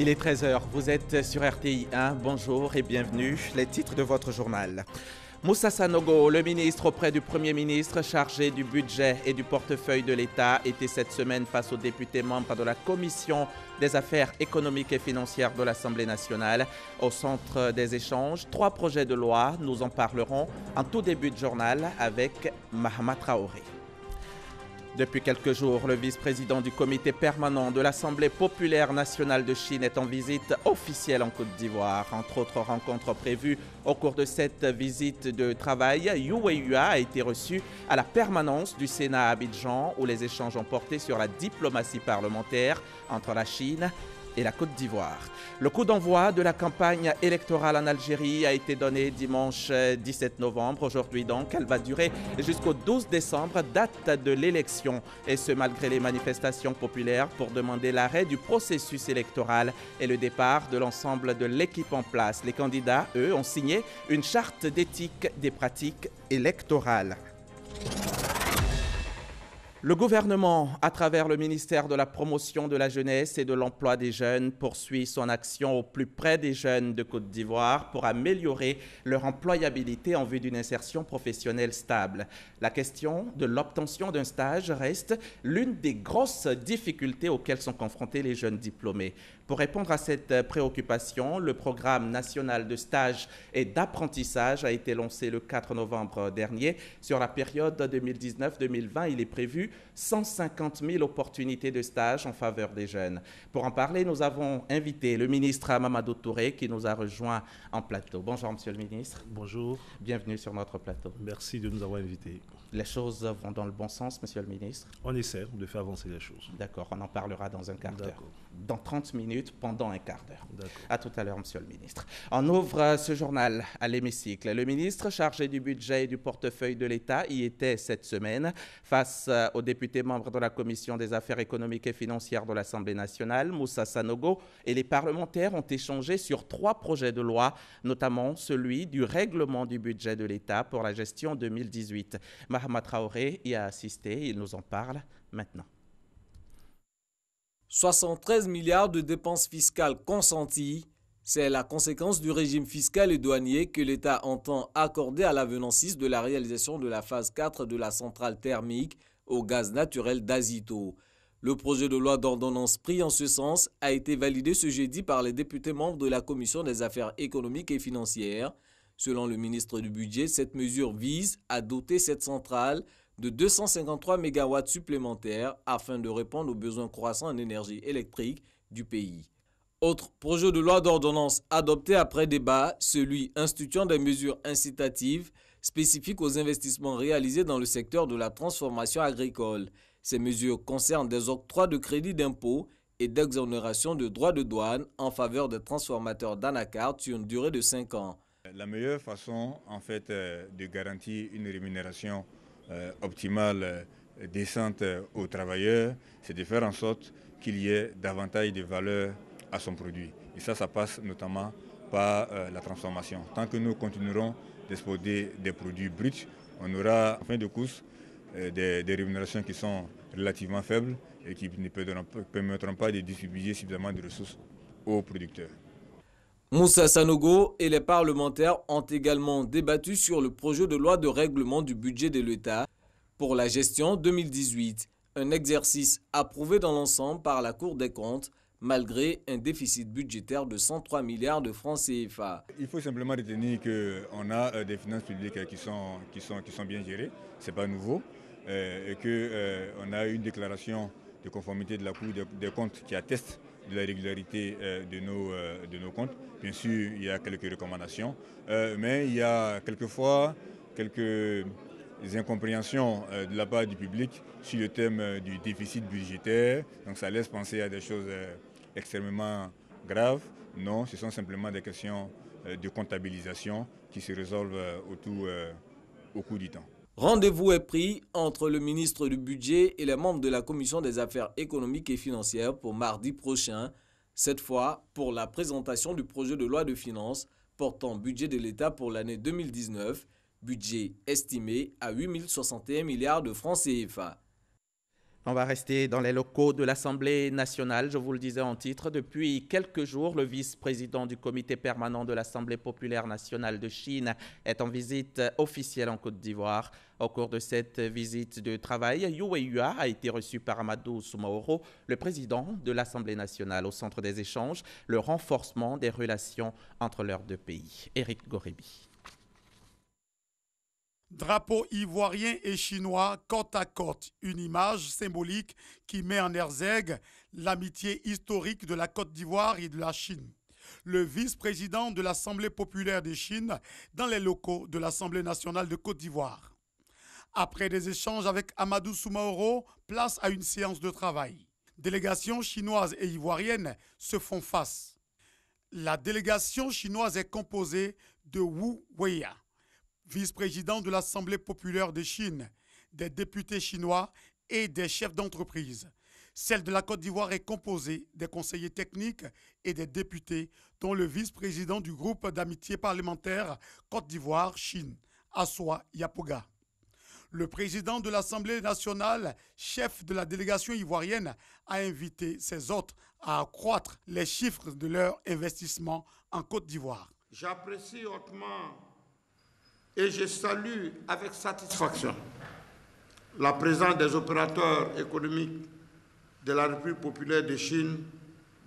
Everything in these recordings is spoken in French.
Il est 13 h, vous êtes sur RTI 1, bonjour et bienvenue. Les titres de votre journal. Moussa Sanogo, le ministre auprès du Premier ministre chargé du budget et du portefeuille de l'État, était cette semaine face aux députés membres de la Commission des affaires économiques et financières de l'Assemblée nationale. Au centre des échanges, 3 projets de loi. Nous en parlerons en tout début de journal avec Mahama Traoré. Depuis quelques jours, le vice-président du comité permanent de l'Assemblée populaire nationale de Chine est en visite officielle en Côte d'Ivoire. Entre autres rencontres prévues au cours de cette visite de travail, Yu Weiyua a été reçu à la permanence du Sénat à Abidjan, où les échanges ont porté sur la diplomatie parlementaire entre la Chine et la Côte d'Ivoire. Le coup d'envoi de la campagne électorale en Algérie a été donné dimanche 17 novembre. Aujourd'hui donc, elle va durer jusqu'au 12 décembre, date de l'élection. Et ce, malgré les manifestations populaires pour demander l'arrêt du processus électoral et le départ de l'ensemble de l'équipe en place. Les candidats, eux, ont signé une charte d'éthique des pratiques électorales. Le gouvernement, à travers le ministère de la Promotion de la Jeunesse et de l'Emploi des Jeunes, poursuit son action au plus près des jeunes de Côte d'Ivoire pour améliorer leur employabilité en vue d'une insertion professionnelle stable. La question de l'obtention d'un stage reste l'une des grosses difficultés auxquelles sont confrontés les jeunes diplômés. Pour répondre à cette préoccupation, le programme national de stage et d'apprentissage a été lancé le 4 novembre dernier. Sur la période 2019-2020, il est prévu 150 000 opportunités de stage en faveur des jeunes. Pour en parler, nous avons invité le ministre Mamadou Touré qui nous a rejoint en plateau. Bonjour, monsieur le ministre. Bonjour. Bienvenue sur notre plateau. Merci de nous avoir invités. Les choses vont dans le bon sens, monsieur le ministre? On essaie de faire avancer les choses. D'accord, on en parlera dans un quart d'heure. Dans 30 minutes, pendant un quart d'heure. À tout à l'heure, monsieur le ministre. On ouvre ce journal à l'hémicycle. Le ministre chargé du budget et du portefeuille de l'État y était cette semaine face aux députés membres de la Commission des affaires économiques et financières de l'Assemblée nationale, Moussa Sanogo, et les parlementaires ont échangé sur 3 projets de loi, notamment celui du règlement du budget de l'État pour la gestion 2018. Mahama Traoré y a assisté, il nous en parle maintenant. 73 milliards de dépenses fiscales consenties, c'est la conséquence du régime fiscal et douanier que l'État entend accorder à l'avenantiste de la réalisation de la phase 4 de la centrale thermique au gaz naturel d'Azito. Le projet de loi d'ordonnance pris en ce sens a été validé ce jeudi par les députés membres de la Commission des affaires économiques et financières. Selon le ministre du Budget, cette mesure vise à doter cette centrale de 253 MW supplémentaires afin de répondre aux besoins croissants en énergie électrique du pays. Autre projet de loi d'ordonnance adopté après débat, celui instituant des mesures incitatives spécifiques aux investissements réalisés dans le secteur de la transformation agricole. Ces mesures concernent des octrois de crédits d'impôt et d'exonération de droits de douane en faveur des transformateurs d'anacarde sur une durée de 5 ans. La meilleure façon, en fait, de garantir une rémunération optimale, décente aux travailleurs, c'est de faire en sorte qu'il y ait davantage de valeur à son produit. Et ça passe notamment par la transformation. Tant que nous continuerons d'exposer des produits bruts, on aura en fin de course des rémunérations qui sont relativement faibles et qui ne permettront pas de distribuer suffisamment de ressources aux producteurs. Moussa Sanogo et les parlementaires ont également débattu sur le projet de loi de règlement du budget de l'État pour la gestion 2018, un exercice approuvé dans l'ensemble par la Cour des comptes malgré un déficit budgétaire de 103 milliards de francs CFA. Il faut simplement retenir qu'on a des finances publiques qui sont bien gérées, ce n'est pas nouveau, et qu'on a une déclaration de conformité de la Cour des comptes qui atteste de la régularité de nos comptes. Bien sûr, il y a quelques recommandations, mais il y a quelquefois quelques incompréhensions de la part du public sur le thème du déficit budgétaire. Donc ça laisse penser à des choses extrêmement graves. Non, ce sont simplement des questions de comptabilisation qui se résolvent au cours du temps. Rendez-vous est pris entre le ministre du Budget et les membres de la Commission des affaires économiques et financières pour mardi prochain, cette fois pour la présentation du projet de loi de finances portant budget de l'État pour l'année 2019, budget estimé à 8 061 milliards de francs CFA. On va rester dans les locaux de l'Assemblée nationale. Je vous le disais en titre, depuis quelques jours, le vice-président du comité permanent de l'Assemblée populaire nationale de Chine est en visite officielle en Côte d'Ivoire. Au cours de cette visite de travail, Yu Weihua a été reçu par Amadou Soumaoro, le président de l'Assemblée nationale, au centre des échanges, le renforcement des relations entre leurs deux pays. Éric Gorébi. Drapeau ivoirien et chinois côte à côte, une image symbolique qui met en exergue l'amitié historique de la Côte d'Ivoire et de la Chine. Le vice-président de l'Assemblée populaire de Chine dans les locaux de l'Assemblée nationale de Côte d'Ivoire. Après des échanges avec Amadou Soumaoro, place à une séance de travail. Délégations chinoises et ivoiriennes se font face. La délégation chinoise est composée de Wu Weihua, vice-président de l'Assemblée populaire de Chine, des députés chinois et des chefs d'entreprise. Celle de la Côte d'Ivoire est composée des conseillers techniques et des députés, dont le vice-président du groupe d'amitié parlementaire Côte d'Ivoire-Chine, Assoua Yapoga. Le président de l'Assemblée nationale, chef de la délégation ivoirienne, a invité ses hôtes à accroître les chiffres de leur investissement en Côte d'Ivoire. J'apprécie hautement et je salue avec satisfaction la présence des opérateurs économiques de la République populaire de Chine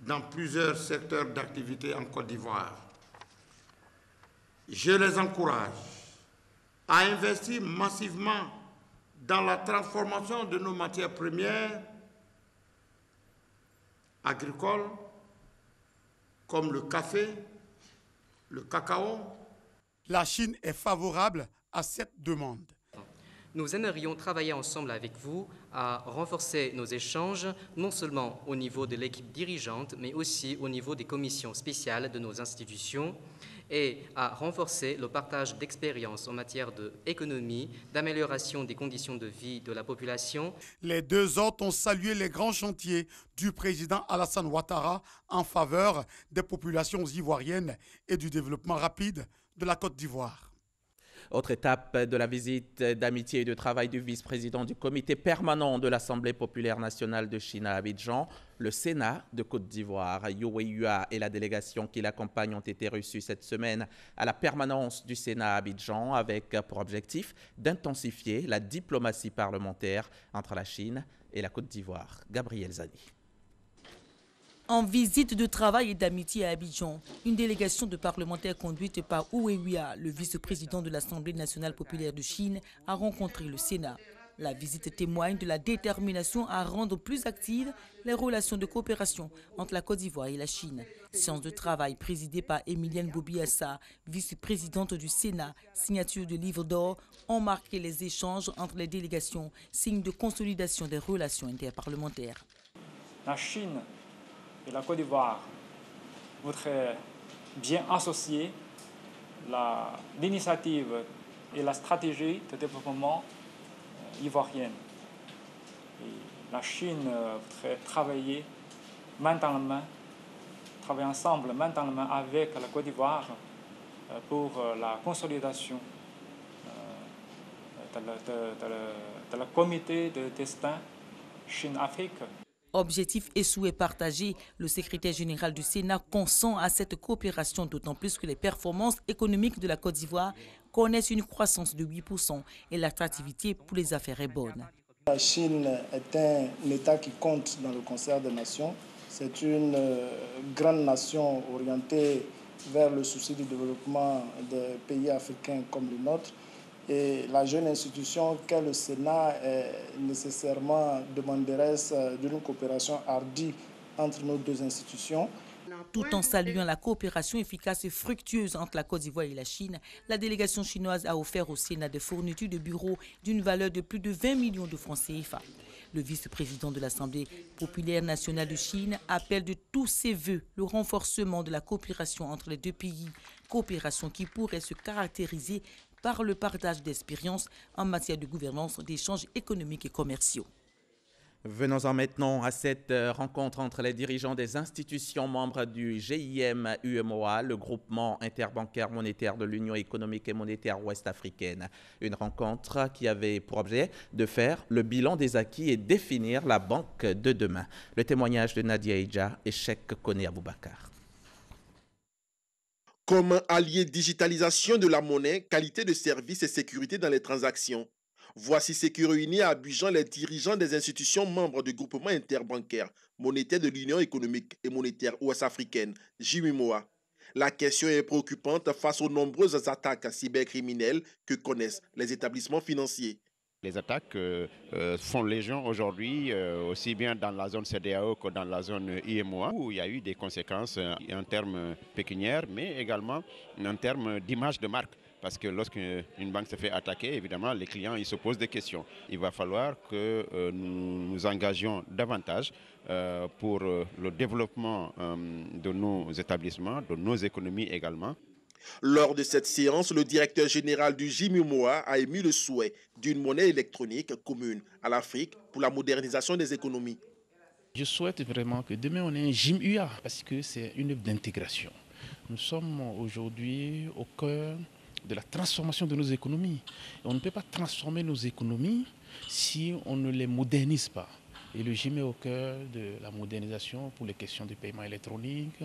dans plusieurs secteurs d'activité en Côte d'Ivoire. Je les encourage à investir massivement dans la transformation de nos matières premières agricoles comme le café, le cacao. La Chine est favorable à cette demande. Nous aimerions travailler ensemble avec vous à renforcer nos échanges, non seulement au niveau de l'équipe dirigeante, mais aussi au niveau des commissions spéciales de nos institutions, et à renforcer le partage d'expériences en matière d'économie, d'amélioration des conditions de vie de la population. Les deux hôtes ont salué les grands chantiers du président Alassane Ouattara en faveur des populations ivoiriennes et du développement rapide de la Côte d'Ivoire. Autre étape de la visite d'amitié et de travail du vice-président du comité permanent de l'Assemblée populaire nationale de Chine à Abidjan, le Sénat de Côte d'Ivoire. Yu Weihua et la délégation qui l'accompagne ont été reçus cette semaine à la permanence du Sénat à Abidjan avec pour objectif d'intensifier la diplomatie parlementaire entre la Chine et la Côte d'Ivoire. Gabriel Zani. En visite de travail et d'amitié à Abidjan, une délégation de parlementaires conduite par Yu Weihua, le vice-président de l'Assemblée nationale populaire de Chine, a rencontré le Sénat. La visite témoigne de la détermination à rendre plus actives les relations de coopération entre la Côte d'Ivoire et la Chine. Séance de travail présidée par Emilienne Bobiassa, vice-présidente du Sénat, signature de livre d'or, ont marqué les échanges entre les délégations, signe de consolidation des relations interparlementaires. La Chine et la Côte d'Ivoire voudraient bien associer l'initiative et la stratégie de développement ivoirienne. Et la Chine voudrait travailler main dans la main, travailler ensemble main dans la main avec la Côte d'Ivoire pour la consolidation de la comité de destin Chine-Afrique. Objectif et souhait partagés, le secrétaire général du Sénat consent à cette coopération, d'autant plus que les performances économiques de la Côte d'Ivoire connaissent une croissance de 8% et l'attractivité pour les affaires est bonne. La Chine est un État qui compte dans le concert des nations. C'est une grande nation orientée vers le souci du développement des pays africains comme le nôtre. Et la jeune institution qu'est le Sénat est nécessairement demanderesse d'une coopération hardie entre nos deux institutions. Tout en saluant la coopération efficace et fructueuse entre la Côte d'Ivoire et la Chine, la délégation chinoise a offert au Sénat des fournitures de bureaux d'une valeur de plus de 20 millions de francs CFA. Le vice-président de l'Assemblée populaire nationale de Chine appelle de tous ses voeux le renforcement de la coopération entre les deux pays, coopération qui pourrait se caractériser par le partage d'expériences en matière de gouvernance, d'échanges économiques et commerciaux. Venons-en maintenant à cette rencontre entre les dirigeants des institutions membres du GIM-UEMOA, le groupement interbancaire monétaire de l'Union économique et monétaire ouest-africaine. Une rencontre qui avait pour objet de faire le bilan des acquis et définir la banque de demain. Le témoignage de Nadia Eidja et Cheikh Kone Aboubakar. Comment allier digitalisation de la monnaie, qualité de service et sécurité dans les transactions? Voici ce qui réunit à Abidjan les dirigeants des institutions membres du groupement interbancaire monétaire de l'Union économique et monétaire ouest-africaine, GIM-UEMOA. La question est préoccupante face aux nombreuses attaques cybercriminelles que connaissent les établissements financiers. Les attaques font légion aujourd'hui, aussi bien dans la zone CEDEAO que dans la zone UEMOA, où il y a eu des conséquences en termes pécuniaires, mais également en termes d'image de marque. Parce que lorsqu'une banque se fait attaquer, évidemment, les clients ils se posent des questions. Il va falloir que nous nous engagions davantage pour le développement de nos établissements, de nos économies également. Lors de cette séance, le directeur général du GIM-UEMOA a émis le souhait d'une monnaie électronique commune à l'Afrique pour la modernisation des économies. Je souhaite vraiment que demain on ait un GIM-UA parce que c'est une œuvre d'intégration. Nous sommes aujourd'hui au cœur de la transformation de nos économies. Et on ne peut pas transformer nos économies si on ne les modernise pas. Et le GIM est au cœur de la modernisation pour les questions du paiement électronique,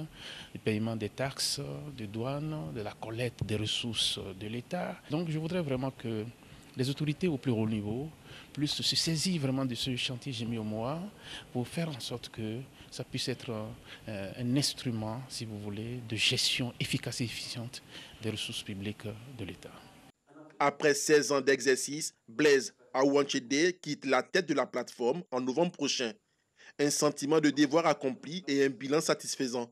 du paiement des taxes, des douanes, de la collecte des ressources de l'État. Donc je voudrais vraiment que les autorités au plus haut niveau puissent se saisir vraiment de ce chantier GIM-UEMOA pour faire en sorte que ça puisse être un instrument, si vous voulez, de gestion efficace et efficiente des ressources publiques de l'État. Après 16 ans d'exercice, Blaise Aouanchede quitte la tête de la plateforme en novembre prochain. Un sentiment de devoir accompli et un bilan satisfaisant.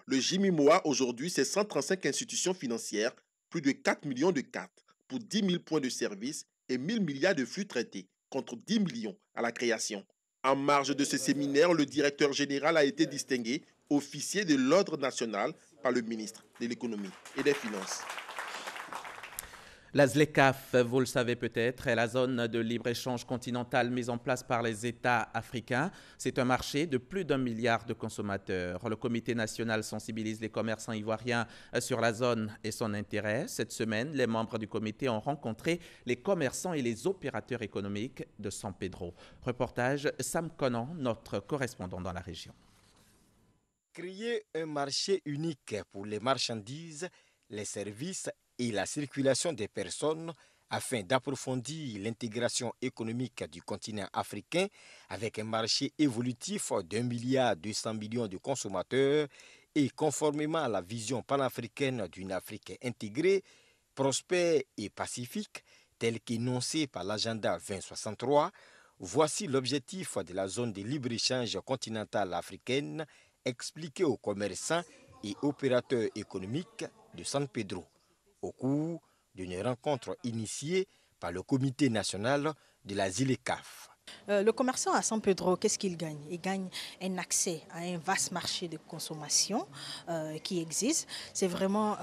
Le GIM-UEMOA aujourd'hui, c'est 135 institutions financières, plus de 4 millions de cartes pour 10 000 points de service et 1 000 milliards de flux traités, contre 10 millions à la création. En marge de ce séminaire, le directeur général a été distingué officier de l'ordre national par le ministre de l'économie et des finances. La ZLECAf, vous le savez peut-être, est la zone de libre-échange continentale mise en place par les États africains. C'est un marché de plus d'1 milliard de consommateurs. Le comité national sensibilise les commerçants ivoiriens sur la zone et son intérêt. Cette semaine, les membres du comité ont rencontré les commerçants et les opérateurs économiques de San Pedro. Reportage Sam Conan, notre correspondant dans la région. Créer un marché unique pour les marchandises, les services et la circulation des personnes afin d'approfondir l'intégration économique du continent africain avec un marché évolutif d'1,2 milliard de consommateurs et conformément à la vision panafricaine d'une Afrique intégrée, prospère et pacifique, telle qu'énoncée par l'agenda 2063, voici l'objectif de la zone de libre-échange continentale africaine expliqué aux commerçants et opérateurs économiques de San Pedro au cours d'une rencontre initiée par le comité national de la ZLECAf. Le commerçant à San Pedro, qu'est-ce qu'il gagne? Il gagne un accès à un vaste marché de consommation qui existe. C'est vraiment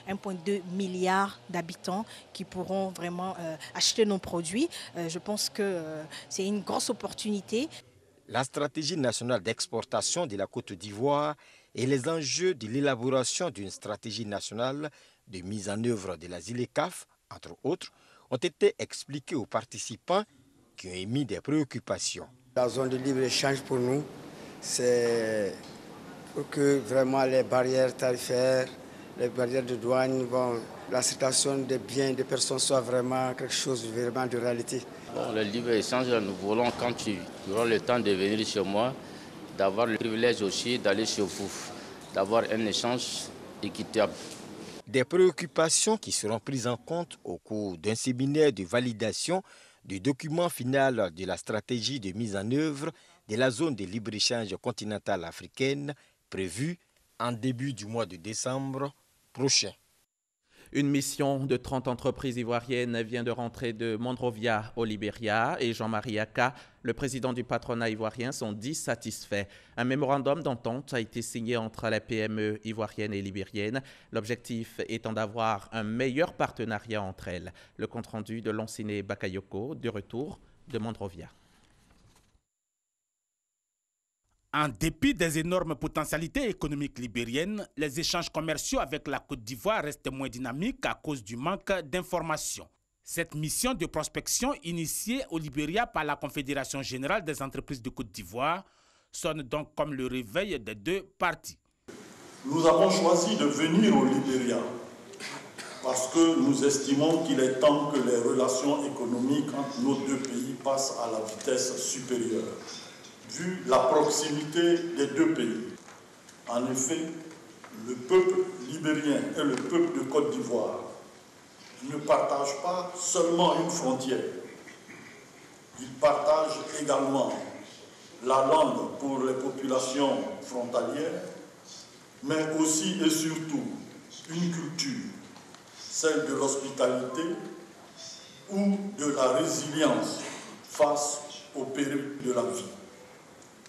1,2 milliard d'habitants qui pourront vraiment acheter nos produits. Je pense que c'est une grosse opportunité. La stratégie nationale d'exportation de la Côte d'Ivoire et les enjeux de l'élaboration d'une stratégie nationale de mise en œuvre de la ZLECAf, entre autres, ont été expliqués aux participants qui ont émis des préoccupations. La zone de libre-échange pour nous, c'est pour que vraiment les barrières tarifaires, les barrières de douane, la circulation des biens et des personnes soit vraiment quelque chose vraiment de réalité. Bon, le libre-échange, nous voulons, quand tu auras le temps de venir chez moi, d'avoir le privilège aussi d'aller chez vous, d'avoir un échange équitable. Des préoccupations qui seront prises en compte au cours d'un séminaire de validation du document final de la stratégie de mise en œuvre de la zone de libre-échange continentale africaine prévue en début du mois de décembre prochain. Une mission de 30 entreprises ivoiriennes vient de rentrer de Monrovia au Libéria et Jean-Marie Aka, le président du patronat ivoirien, sont dit satisfaits. Un mémorandum d'entente a été signé entre la PME ivoirienne et libérienne, l'objectif étant d'avoir un meilleur partenariat entre elles. Le compte-rendu de Lanciné Bakayoko, de retour de Monrovia. En dépit des énormes potentialités économiques libériennes, les échanges commerciaux avec la Côte d'Ivoire restent moins dynamiques à cause du manque d'informations. Cette mission de prospection initiée au Libéria par la Confédération générale des entreprises de Côte d'Ivoire sonne donc comme le réveil des deux parties. Nous avons choisi de venir au Libéria parce que nous estimons qu'il est temps que les relations économiques entre nos deux pays passent à la vitesse supérieure, vu la proximité des deux pays. En effet, le peuple libérien et le peuple de Côte d'Ivoire ne partagent pas seulement une frontière, ils partagent également la langue pour les populations frontalières, mais aussi et surtout une culture, celle de l'hospitalité ou de la résilience face aux périls de la vie.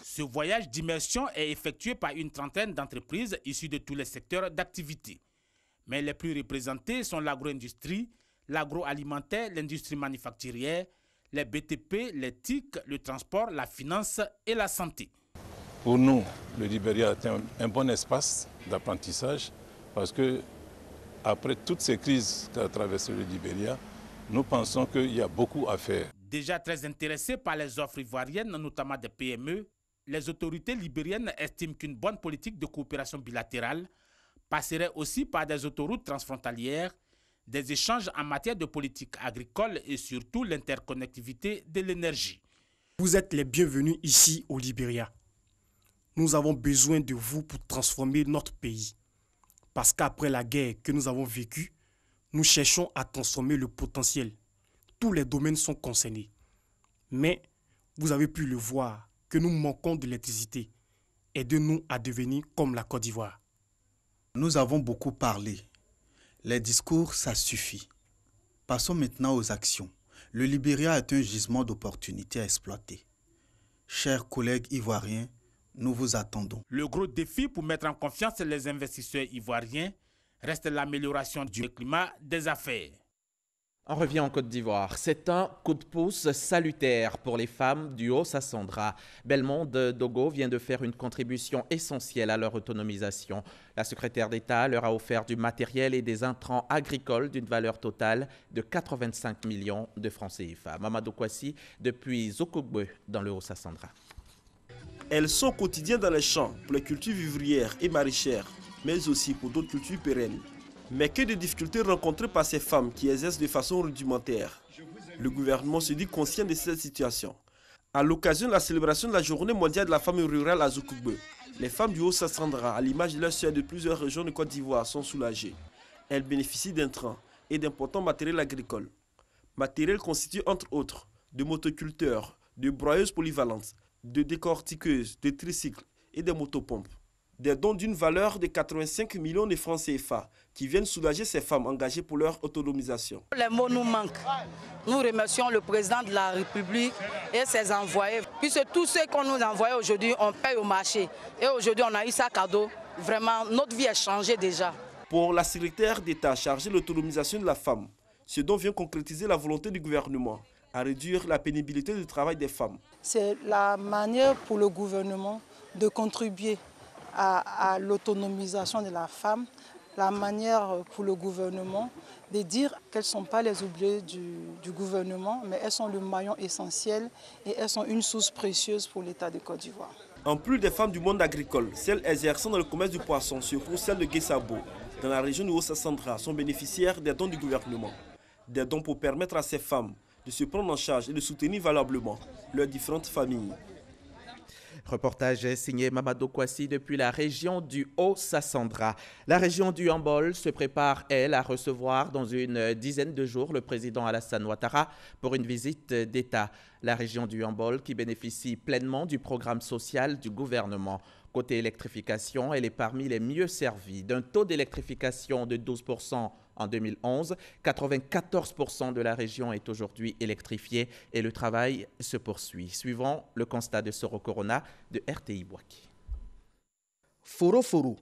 Ce voyage d'immersion est effectué par une trentaine d'entreprises issues de tous les secteurs d'activité. Mais les plus représentés sont l'agro-industrie, l'agroalimentaire, l'industrie manufacturière, les BTP, les TIC, le transport, la finance et la santé. Pour nous, le Libéria est un bon espace d'apprentissage parce que après toutes ces crises qu'a traversé le Libéria, nous pensons qu'il y a beaucoup à faire. Déjà très intéressés par les offres ivoiriennes, notamment des PME, les autorités libériennes estiment qu'une bonne politique de coopération bilatérale passerait aussi par des autoroutes transfrontalières, des échanges en matière de politique agricole et surtout l'interconnectivité de l'énergie. Vous êtes les bienvenus ici au Libéria. Nous avons besoin de vous pour transformer notre pays. Parce qu'après la guerre que nous avons vécue, nous cherchons à transformer le potentiel. Tous les domaines sont concernés. Mais vous avez pu le voir que nous manquons de l'électricité. Aidez-nous à devenir comme la Côte d'Ivoire. Nous avons beaucoup parlé. Les discours, ça suffit. Passons maintenant aux actions. Le Libéria est un gisement d'opportunités à exploiter. Chers collègues ivoiriens, nous vous attendons. Le gros défi pour mettre en confiance les investisseurs ivoiriens reste l'amélioration du climat des affaires. On revient en Côte d'Ivoire. C'est un coup de pouce salutaire pour les femmes du Haut-Sassandra. Belmonde Dogo vient de faire une contribution essentielle à leur autonomisation. La secrétaire d'État leur a offert du matériel et des intrants agricoles d'une valeur totale de 85 millions de francs CFA. Mamadou Kwasi depuis Zokogbe dans le Haut-Sassandra. Elles sont quotidiennes dans les champs pour les cultures vivrières et maraîchères, mais aussi pour d'autres cultures pérennes. Mais que de difficultés rencontrées par ces femmes qui exercent de façon rudimentaire. Le gouvernement se dit conscient de cette situation. À l'occasion de la célébration de la journée mondiale de la femme rurale à Zokogbe, les femmes du Haut-Sassandra, à l'image de leurs sœurs de plusieurs régions de Côte d'Ivoire, sont soulagées. Elles bénéficient d'intrants et d'importants matériels agricoles. Matériels constitués entre autres de motoculteurs, de broyeuses polyvalentes, de décortiqueuses, de tricycles et de motopompes. Des dons d'une valeur de 85 millions de francs CFA qui viennent soulager ces femmes engagées pour leur autonomisation. Les mots nous manquent. Nous remercions le président de la République et ses envoyés. Puisque tous ceux qu'on nous envoie aujourd'hui, on paye au marché. Et aujourd'hui, on a eu ça cadeau. Vraiment, notre vie a changé déjà. Pour la secrétaire d'État chargée de l'autonomisation de la femme, ce don vient concrétiser la volonté du gouvernement à réduire la pénibilité du travail des femmes. C'est la manière pour le gouvernement de contribuer à l'autonomisation de la femme, la manière pour le gouvernement de dire qu'elles ne sont pas les oubliées du gouvernement, mais elles sont le maillon essentiel et elles sont une source précieuse pour l'État de Côte d'Ivoire. En plus des femmes du monde agricole, celles exerçant dans le commerce du poisson, surtout celles de Guessabo, dans la région du Haut-Sassandra, sont bénéficiaires des dons du gouvernement. Des dons pour permettre à ces femmes de se prendre en charge et de soutenir valablement leurs différentes familles. Reportage signé Mamadou Kwasi depuis la région du Haut-Sassandra. La région du Hambol se prépare, elle, à recevoir dans une dizaine de jours le président Alassane Ouattara pour une visite d'État. La région du Hambol qui bénéficie pleinement du programme social du gouvernement. Côté électrification, elle est parmi les mieux servies. D'un taux d'électrification de 12% en 2011, 94% de la région est aujourd'hui électrifiée et le travail se poursuit. Suivons le constat de Soro Corona de RTI Boaki. Foro,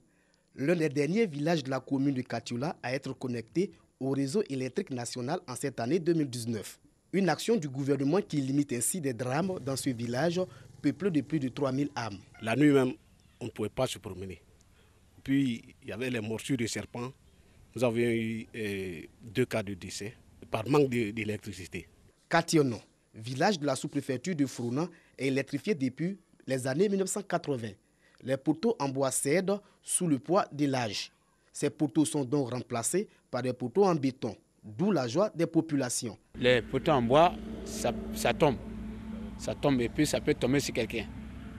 l'un des derniers villages de la commune de Katiula à être connecté au réseau électrique national en cette année 2019. Une action du gouvernement qui limite ainsi des drames dans ce village peuplé de plus de 3000 âmes. La nuit même, on ne pouvait pas se promener. Puis, il y avait les morsures de serpents. Nous avions eu 2 cas de décès par manque d'électricité. Kationo, village de la sous-préfecture de Frouna, est électrifié depuis les années 1980. Les poteaux en bois cèdent sous le poids de l'âge. Ces poteaux sont donc remplacés par des poteaux en béton, d'où la joie des populations. Les poteaux en bois, ça tombe. Ça tombe et puis ça peut tomber sur quelqu'un.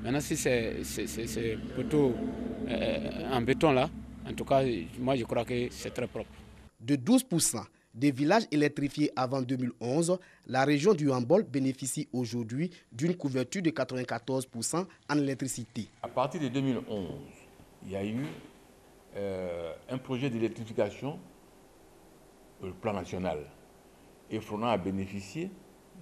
Maintenant, si c'est ces poteaux en béton là, en tout cas, moi je crois que c'est très propre. De 12% des villages électrifiés avant 2011, la région du Hambol bénéficie aujourd'hui d'une couverture de 94% en électricité. À partir de 2011, il y a eu un projet d'électrification au plan national. Et Frouna a bénéficié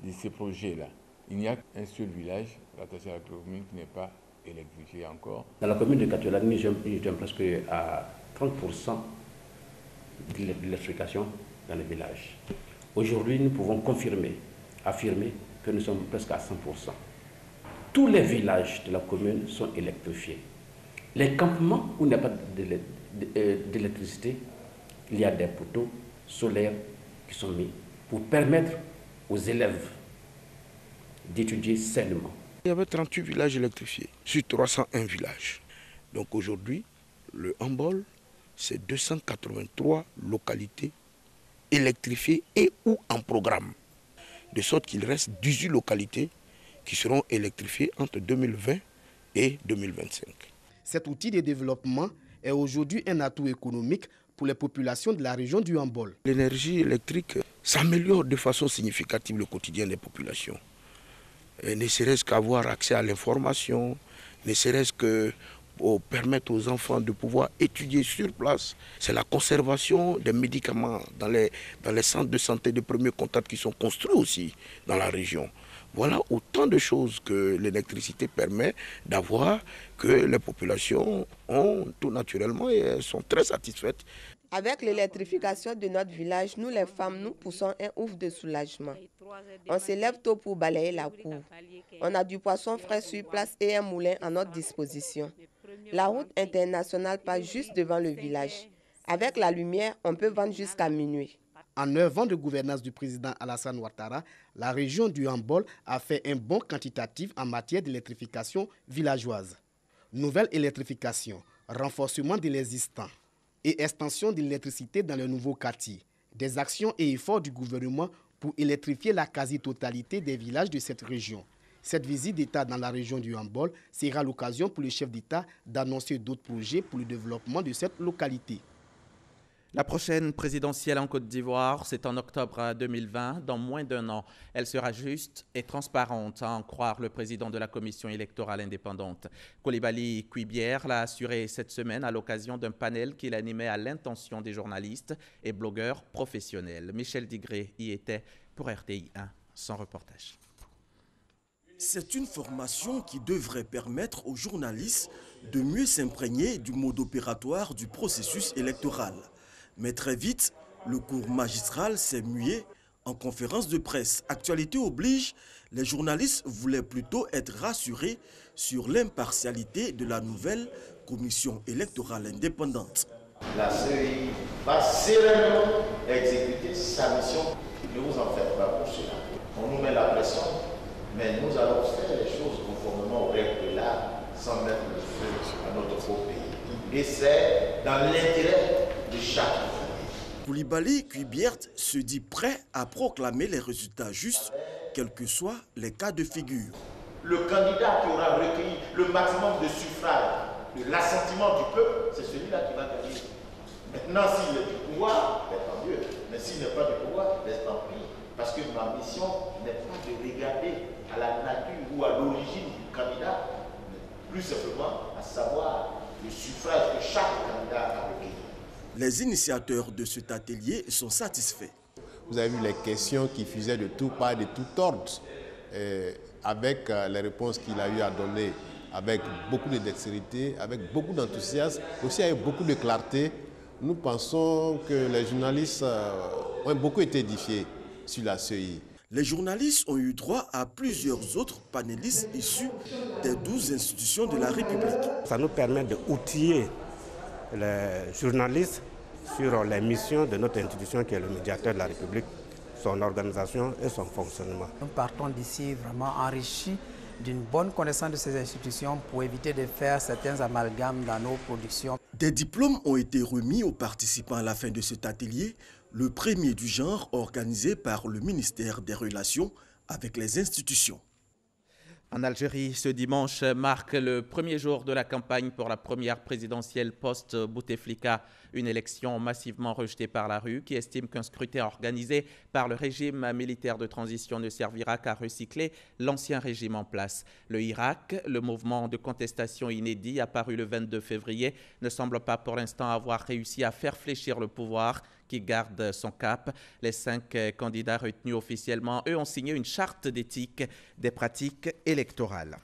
de ces projets-là. Il n'y a qu'un seul village, rattaché à la commune, qui n'est pas électrifié encore. Dans la commune de Katoula, nous sommes presque à 30% de l'électrification dans les villages. Aujourd'hui, nous pouvons affirmer que nous sommes presque à 100%. Tous les villages de la commune sont électrifiés. Les campements où il n'y a pas d'électricité, il y a des poteaux solaires qui sont mis pour permettre aux élèves d'étudier sainement. Il y avait 38 villages électrifiés sur 301 villages. Donc aujourd'hui, le Hambol, c'est 283 localités électrifiées et ou en programme. De sorte qu'il reste 18 localités qui seront électrifiées entre 2020 et 2025. Cet outil de développement est aujourd'hui un atout économique pour les populations de la région du Hambol. L'énergie électrique s'améliore de façon significative le quotidien des populations. Et ne serait-ce qu'avoir accès à l'information, ne serait-ce que pour permettre aux enfants de pouvoir étudier sur place. C'est la conservation des médicaments dans les centres de santé de premier contact qui sont construits aussi dans la région. Voilà autant de choses que l'électricité permet d'avoir, que les populations ont tout naturellement et elles sont très satisfaites. Avec l'électrification de notre village, nous les femmes, nous poussons un ouf de soulagement. On se lève tôt pour balayer la cour. On a du poisson frais sur place et un moulin à notre disposition. La route internationale passe juste devant le village. Avec la lumière, on peut vendre jusqu'à minuit. En 9 ans de gouvernance du président Alassane Ouattara, la région du Hambol a fait un bond quantitatif en matière d'électrification villageoise. Nouvelle électrification, renforcement de l'existant et extension de l'électricité dans les nouveaux quartiers. Des actions et efforts du gouvernement pour électrifier la quasi-totalité des villages de cette région. Cette visite d'État dans la région du Hambol sera l'occasion pour le chef d'État d'annoncer d'autres projets pour le développement de cette localité. La prochaine présidentielle en Côte d'Ivoire, c'est en octobre 2020, dans moins d'1 an. Elle sera juste et transparente, à en croire le président de la commission électorale indépendante. Coulibaly Kuibière l'a assuré cette semaine à l'occasion d'un panel qu'il animait à l'intention des journalistes et blogueurs professionnels. Michel Digré y était pour RTI 1, sans reportage. C'est une formation qui devrait permettre aux journalistes de mieux s'imprégner du mode opératoire du processus électoral. Mais très vite, le cours magistral s'est mué en conférence de presse. Actualité oblige, les journalistes voulaient plutôt être rassurés sur l'impartialité de la nouvelle commission électorale indépendante. La CEI va sereinement exécuter sa mission. Ne vous en faites pas pour cela. On nous met la pression, mais nous allons faire les choses conformément aux règles de l'art sans mettre le feu à notre beau pays. Et c'est dans l'intérêt de chaque famille. Coulibaly Kuibière se dit prêt à proclamer les résultats justes, quels que soient les cas de figure. Le candidat qui aura recueilli le maximum de suffrages, de l'assentiment du peuple, c'est celui-là qui va gagner. Maintenant, s'il est du pouvoir, tant mieux. Mais s'il n'est pas du pouvoir, tant pis. Parce que ma mission n'est pas de regarder à la nature ou à l'origine du candidat, mais plus simplement à savoir le suffrage que chaque candidat a recueilli. Les initiateurs de cet atelier sont satisfaits. Vous avez vu les questions qui fusaient de tout part, de tout ordre, avec les réponses qu'il a eu à donner, avec beaucoup de dextérité, avec beaucoup d'enthousiasme, aussi avec beaucoup de clarté. Nous pensons que les journalistes ont beaucoup été édifiés sur la CEI. Les journalistes ont eu droit à plusieurs autres panélistes issus des 12 institutions de la République. Ça nous permet d'outiller les journalistes sur les missions de notre institution qui est le médiateur de la République, son organisation et son fonctionnement. Nous partons d'ici vraiment enrichis d'une bonne connaissance de ces institutions pour éviter de faire certains amalgames dans nos productions. Des diplômes ont été remis aux participants à la fin de cet atelier, le premier du genre organisé par le ministère des Relations avec les institutions. En Algérie, ce dimanche marque le premier jour de la campagne pour la première présidentielle post-Bouteflika, une élection massivement rejetée par la rue qui estime qu'un scrutin organisé par le régime militaire de transition ne servira qu'à recycler l'ancien régime en place. Le Hirak, le mouvement de contestation inédit apparu le 22 février, ne semble pas pour l'instant avoir réussi à faire fléchir le pouvoir qui garde son cap. Les 5 candidats retenus officiellement, eux, ont signé une charte d'éthique des pratiques électorales.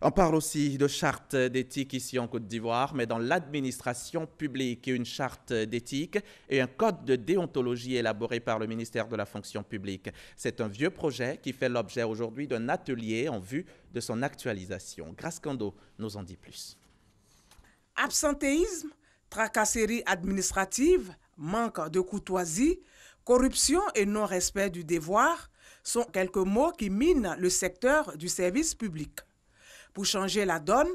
On parle aussi de charte d'éthique ici en Côte d'Ivoire, mais dans l'administration publique, une charte d'éthique et un code de déontologie élaboré par le ministère de la fonction publique. C'est un vieux projet qui fait l'objet aujourd'hui d'un atelier en vue de son actualisation. Grace Kando nous en dit plus. Absentéisme, tracasserie administrative, manque de courtoisie, corruption et non-respect du devoir sont quelques mots qui minent le secteur du service public. Pour changer la donne,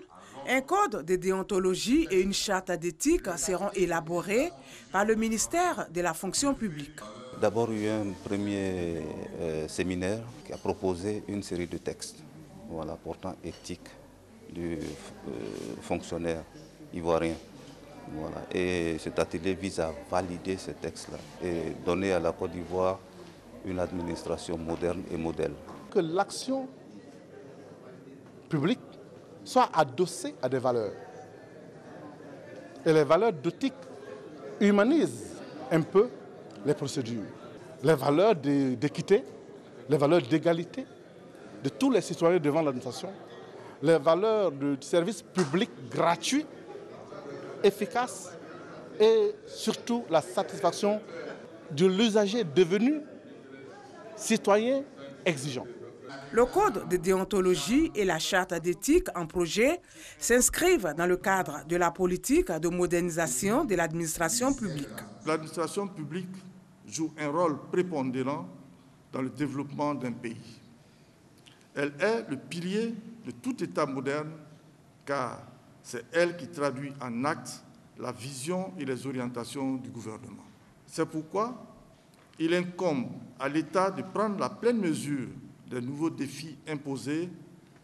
un code de déontologie et une charte d'éthique seront élaborés par le ministère de la fonction publique. D'abord, il y a eu un premier séminaire qui a proposé une série de textes portant éthique du fonctionnaire ivoirien. Et cet atelier vise à valider ces textes-là et donner à la Côte d'Ivoire une administration moderne et modèle. Que l'action publique soit adossée à des valeurs. Et les valeurs d'éthique humanisent un peu les procédures. Les valeurs d'équité, les valeurs d'égalité de tous les citoyens devant l'administration, les valeurs de service public gratuit, efficace et surtout la satisfaction de l'usager devenu citoyen exigeant. Le code de déontologie et la charte d'éthique en projet s'inscrivent dans le cadre de la politique de modernisation de l'administration publique. L'administration publique joue un rôle prépondérant dans le développement d'un pays. Elle est le pilier de tout État moderne car c'est elle qui traduit en actes la vision et les orientations du gouvernement. C'est pourquoi il incombe à l'État de prendre la pleine mesure des nouveaux défis imposés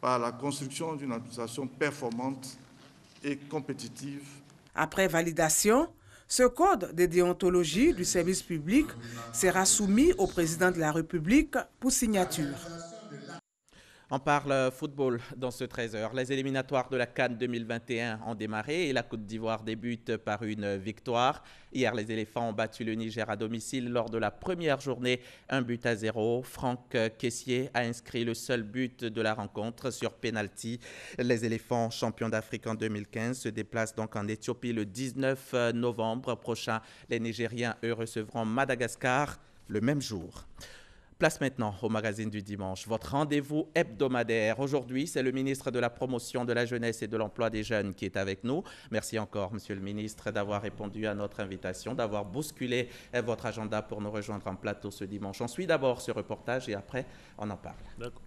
par la construction d'une administration performante et compétitive. Après validation, ce code de déontologie du service public sera soumis au président de la République pour signature. On parle football dans ce 13h. Les éliminatoires de la CAN 2021 ont démarré et la Côte d'Ivoire débute par une victoire. Hier, les éléphants ont battu le Niger à domicile lors de la première journée, 1-0. Franck Kessié a inscrit le seul but de la rencontre sur pénalty. Les éléphants, champions d'Afrique en 2015, se déplacent donc en Éthiopie le 19 novembre prochain. Les Nigériens, eux, recevront Madagascar le même jour. Place maintenant au magazine du dimanche, votre rendez-vous hebdomadaire. Aujourd'hui, c'est le ministre de la Promotion de la Jeunesse et de l'Emploi des Jeunes qui est avec nous. Merci encore, monsieur le ministre, d'avoir répondu à notre invitation, d'avoir bousculé votre agenda pour nous rejoindre en plateau ce dimanche. On suit d'abord ce reportage et après, on en parle. D'accord.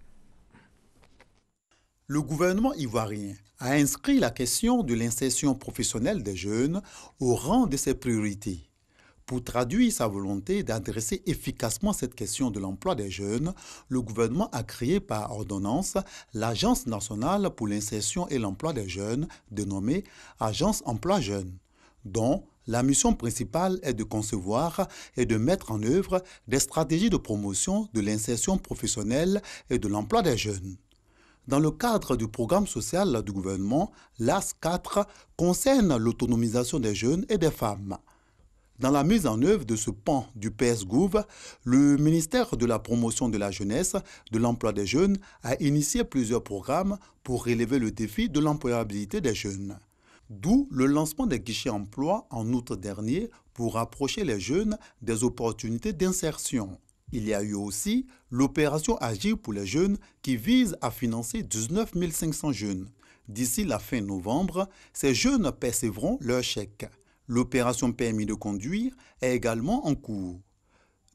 Le gouvernement ivoirien a inscrit la question de l'insertion professionnelle des jeunes au rang de ses priorités. Pour traduire sa volonté d'adresser efficacement cette question de l'emploi des jeunes, le gouvernement a créé par ordonnance l'Agence nationale pour l'insertion et l'emploi des jeunes, dénommée Agence Emploi Jeunes, dont la mission principale est de concevoir et de mettre en œuvre des stratégies de promotion de l'insertion professionnelle et de l'emploi des jeunes. Dans le cadre du programme social du gouvernement, l'AS 4 concerne l'autonomisation des jeunes et des femmes. Dans la mise en œuvre de ce pan du PS-Gouv, le ministère de la Promotion de la Jeunesse, de l'Emploi des Jeunes a initié plusieurs programmes pour relever le défi de l'employabilité des jeunes. D'où le lancement des guichets emploi en août dernier pour rapprocher les jeunes des opportunités d'insertion. Il y a eu aussi l'opération Agir pour les jeunes qui vise à financer 19 500 jeunes. D'ici la fin novembre, ces jeunes percevront leur chèque. L'opération Permis de conduire est également en cours.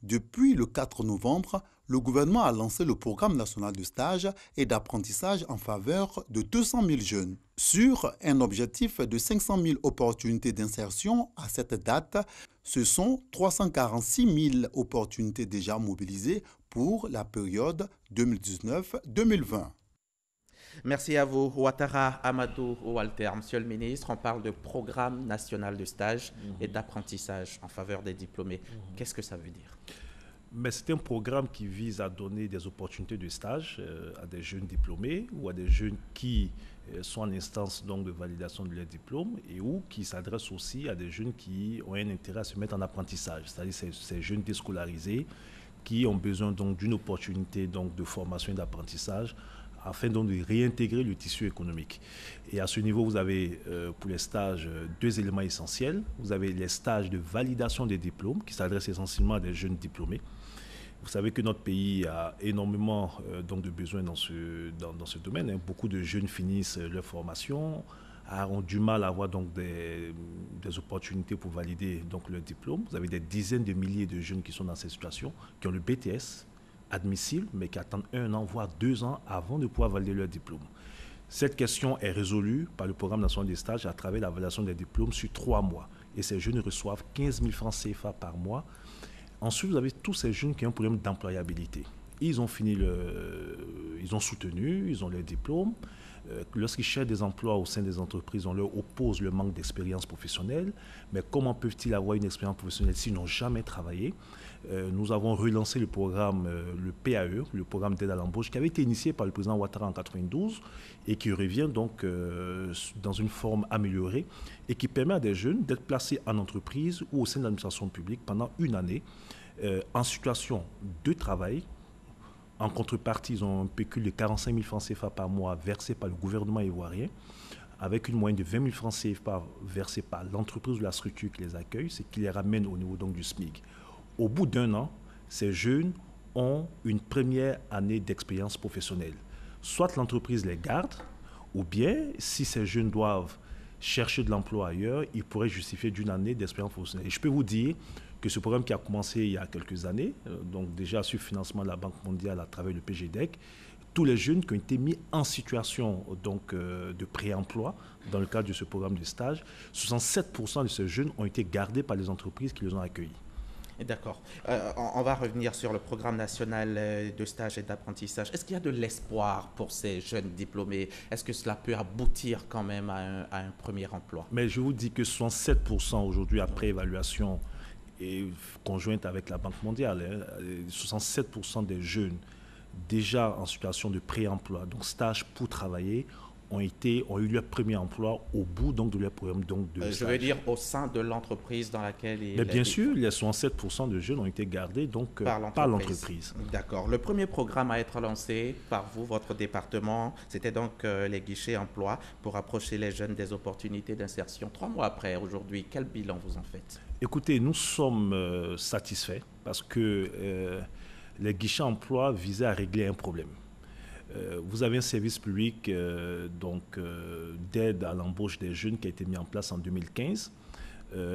Depuis le 4 novembre, le gouvernement a lancé le programme national de stage et d'apprentissage en faveur de 200 000 jeunes. Sur un objectif de 500 000 opportunités d'insertion à cette date, ce sont 346 000 opportunités déjà mobilisées pour la période 2019-2020. Merci à vous, Ouattara Amadou Walter. Monsieur le ministre, on parle de programme national de stage et d'apprentissage en faveur des diplômés. Qu'est-ce que ça veut dire? Mais c'est un programme qui vise à donner des opportunités de stage à des jeunes diplômés ou à des jeunes qui sont en instance donc, de validation de leur diplôme et ou qui s'adresse aussi à des jeunes qui ont un intérêt à se mettre en apprentissage, c'est-à-dire ces jeunes déscolarisés qui ont besoin donc d'une opportunité donc, de formation et d'apprentissage afin donc de réintégrer le tissu économique. Et à ce niveau, vous avez pour les stages deux éléments essentiels. Vous avez les stages de validation des diplômes qui s'adressent essentiellement à des jeunes diplômés. Vous savez que notre pays a énormément donc de besoins dans ce domaine. Hein. Beaucoup de jeunes finissent leur formation, ont du mal à avoir donc des opportunités pour valider donc leur diplôme. Vous avez des dizaines de milliers de jeunes qui sont dans cette situation, qui ont le BTS admissible, mais qui attendent 1 an, voire 2 ans avant de pouvoir valider leur diplôme. Cette question est résolue par le programme national des stages à travers la validation des diplômes sur 3 mois. Et ces jeunes reçoivent 15 000 francs CFA par mois. Ensuite, vous avez tous ces jeunes qui ont un problème d'employabilité. Ils ont ils ont soutenu, ils ont leur diplôme. Lorsqu'ils cherchent des emplois au sein des entreprises, on leur oppose le manque d'expérience professionnelle. Mais comment peuvent-ils avoir une expérience professionnelle s'ils n'ont jamais travaillé? Nous avons relancé le programme, le PAE, le programme d'aide à l'embauche, qui avait été initié par le président Ouattara en 1992 et qui revient donc dans une forme améliorée et qui permet à des jeunes d'être placés en entreprise ou au sein de l'administration publique pendant 1 année en situation de travail. En contrepartie, ils ont un pécule de 45 000 francs CFA par mois versé par le gouvernement ivoirien, avec une moyenne de 20 000 francs CFA versés par l'entreprise ou la structure qui les accueille, ce qui les ramène au niveau donc, du SMIC. Au bout d'1 an, ces jeunes ont une première année d'expérience professionnelle. Soit l'entreprise les garde, ou bien, si ces jeunes doivent chercher de l'emploi ailleurs, ils pourraient justifier d'1 année d'expérience professionnelle. Et je peux vous dire que ce programme qui a commencé il y a quelques années, donc déjà sur financement de la Banque mondiale à travers le PGDEC, tous les jeunes qui ont été mis en situation donc, de pré-emploi dans le cadre de ce programme de stage, 67% de ces jeunes ont été gardés par les entreprises qui les ont accueillis. D'accord. On va revenir sur le programme national de stage et d'apprentissage. Est-ce qu'il y a de l'espoir pour ces jeunes diplômés? Est-ce que cela peut aboutir quand même à un premier emploi? Mais je vous dis que 67% aujourd'hui, après évaluation et conjointe avec la Banque mondiale, 67% des jeunes déjà en situation de pré-emploi, donc stage pour travailler, ont eu leur premier emploi au bout donc, de leur programme donc, de stage. Je veux dire au sein de l'entreprise dans laquelle ils... Mais bien sûr, les 67% de jeunes ont été gardés donc, par l'entreprise. D'accord. Le premier programme à être lancé par vous, votre département, c'était donc les guichets emploi pour approcher les jeunes des opportunités d'insertion. 3 mois après, aujourd'hui, quel bilan vous en faites? Écoutez, nous sommes satisfaits parce que les guichets emploi visaient à régler un problème. Vous avez un service public d'aide à l'embauche des jeunes qui a été mis en place en 2015